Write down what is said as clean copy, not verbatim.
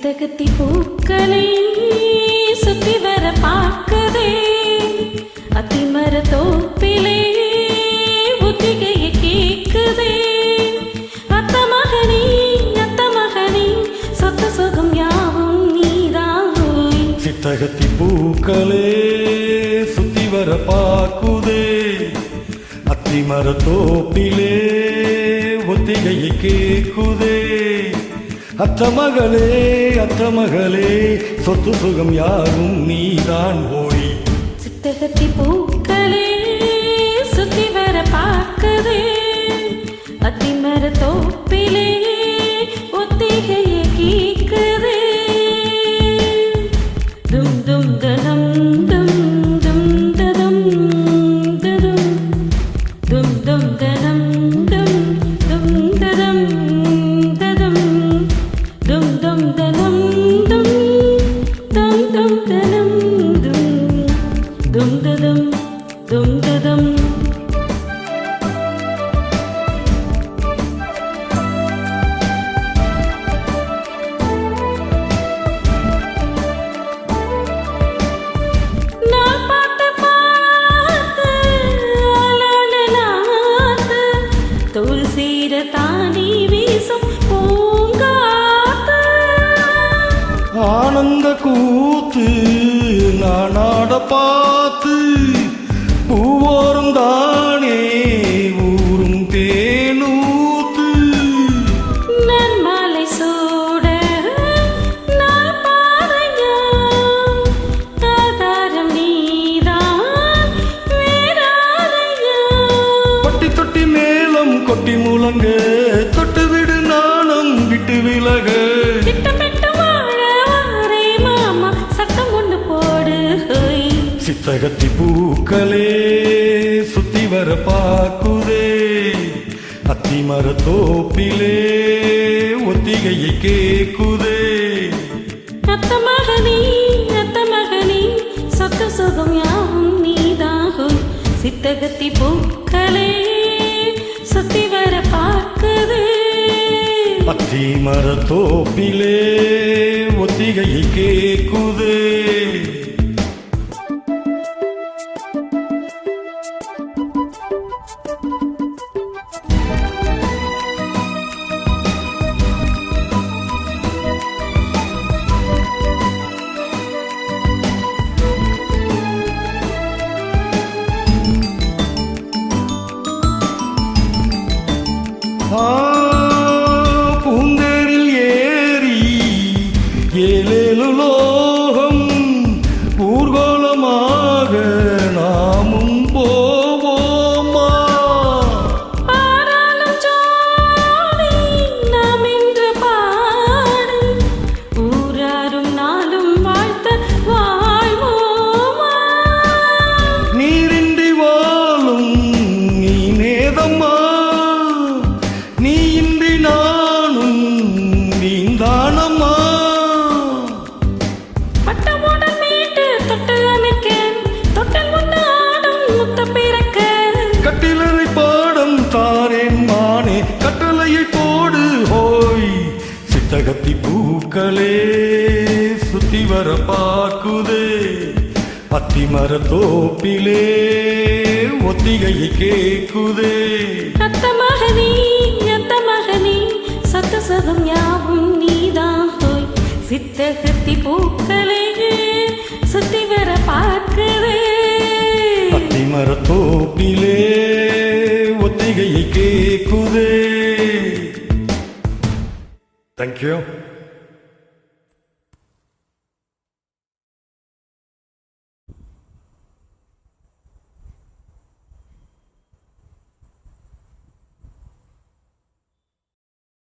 சித்தகத்தி பூக்களை சுத்தி வர பார்க்கதே அத்திமர தோப்பிலே ஒத்திகைய கேக்குதே அத்த மகனே சொத்து சுகம் யாவும் நீதான். சித்தகத்தி பூக்களே சுத்தி வர பார்க்குதே அத்திமர தோப்பிலே ஒத்திகைய கேக்குதே அத்த மகளே சொத்து சுகம் யாரும் நீதான் போய். சித்தகத்தி பூக்களே சுத்தி வர பார்க்கதே அத்திமர தோப்பிலே ஒத்திகைய கேக்குதே தும் தும் தனம் தும் தும் ததம் ததும் தும் தும் தனம் தும் தும் ததம் ததும் தும் தும் தனம் தும் தும் தும் தனம் தும் தும் ததம் தும் ததம். ஆனந்த கூத்து நானாட பார்த்து பூவோரும் தானே ஊரும் தேனூத்து நான் மாலை சூட நான் பாதையா ஆதாரம் நீதான் வேறாதையா. பட்டி தொட்டி மேளம் கொட்டி முழங்க தொட்டு விடு நாணம் விட்டு விலக சித்தகத்தி பூக்களே சுத்தி வர பார்க்குதே அத்திமர தோப்பிலே ஒத்திகையை கேக்குதே அத்த மகனே சொத்து சுகம் யாவும் நீதான். சித்தகத்தி பூக்களே சுத்தி வர பார்க்குதே அத்திமர தோப்பிலே ஒத்திகையை கேக்குதே. பூந்தேரில் ஏறி ஏழேழு லோகம் ஊர்கோலமாக நாமும் போவோமா. நாம் என்று பாடு ஊராரும் நாளும் வாழ்த்த வாழ்வோமா. நீரின்றி வாழும் நீ நேதம்மா நீ இன்றி நானும் நீந்தானம்மா. பட்டமுடன் மீட்டு தொட்டு அணைக்க தொட்டல் முன்னாடும் முத்த பிறக்க கட்டிலறை பாடம் தாரேன் மானே கட்டளையை போடு ஹோய். சித்தகத்தி பூக்களே சுத்தி வர பார்க்குதே அத்திமர தோப்பிலே ஒத்திகையை கேக்குதே அத்த மகனே சொத்து சுகம் யாவும் நீதான். சித்தகத்தி பூக்களே சுத்தி வர பார்க்கவே அத்திமர தோப்பிலே ஒத்திகையை கேக்குதே. Thank you.